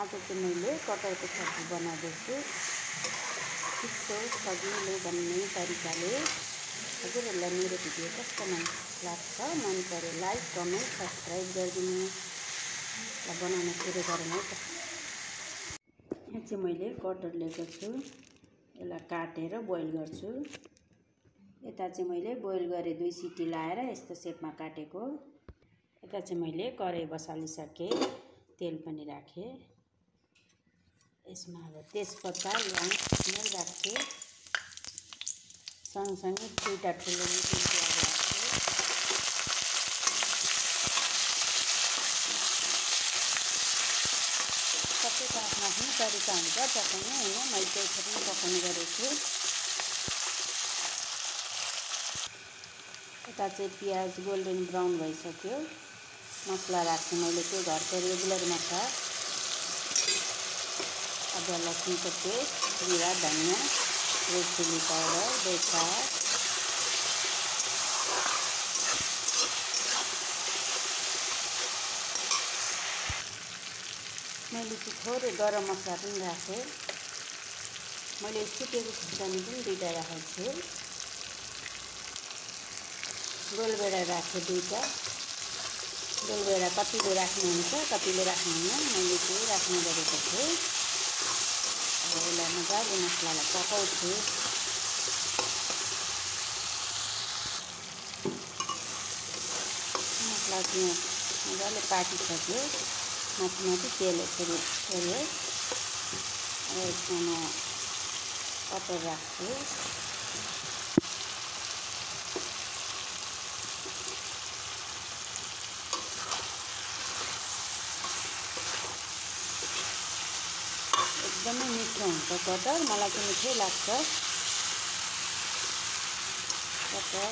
आज चाहिँ मैले कटहरको सब्जी बनाउँदैछु छिटो सजिलो बन्ने तरिकाले। हजुरहरूलाई मेरो भिडियो कस्तो मन लाग्छ, मन पर्यो लाइक कमेन्ट सब्सक्राइब गरिदिनु र बनाउन सुरु गरौँ है त। यहाँ चाहिँ मैले कटहर लिएको छु, यसलाई काटेर बोइल गर्छु। यता चाहिँ मैले बोइल गरे 2 सिटी लाएर यस्तो सेपमा काटेको। यता चाहिँ मैले कराई बसालिसकेँ, तेल पनि राखेँ। यसमा अब तेजपत्ता ल्याङ स्मेल राख्छु, सँगसँगै 2टा ठुलो मिठो प्याज राख्छु। सबैको आफ्नो आफ्नो तरिका हुन्छ पकाउने होइन, मैले चाहिँ यसरी पकाउने गरेको छु। यता चाहिँ प्याज गोल्डन ब्राउन भइसक्यो। मसला राख्छु मैले चाहिँ घरको रेगुलर मसला, अदुवा लसुनको पेस्ट, जिरा धनिया, रेड चिली पाउडर, तेजपात, मैले चाहिँ थोरै गरम मसला पनि राखेँ। मैले सुकेको खुर्सानी पनि 2टा राखेको छु। गोलभेडा राखेँ 2टा। गोलभेडा कतिले राख्नुहुन्छ कतिले राख्नुहुन्न, मैले चाहिँ राख्ने गरेको छु। अब यसलाई मजाले मसलालाई पकाउँछु। मसला चाहिँ मजाले पाकिसक्यो, माथि माथि तेल यसरी छोड्यो। अब यसमा म कटहर राख्छु। एकदमै मिठो हुन्छ कटहर, मलाई चाहिँ मिठै लाग्छ। कटहर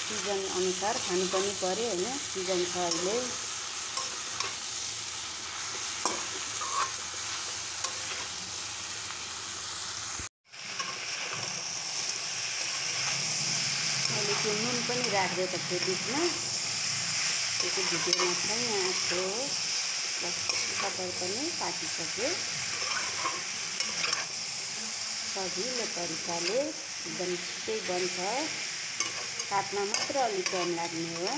सिजन अनुसार खानु पनि पर्यो होइन, सिजन छ अहिले। मैले त्यो नुन पनि राखिदिएको थिएँ बिचमा, त्यो चाहिँ भिडियोमा छैन आएको। कटहर पनि पाकिसक्यो सजिलो तरिकाले, एकदम छिटै बन्छ। काट्न मात्र अलिक टाइम लाग्ने हो।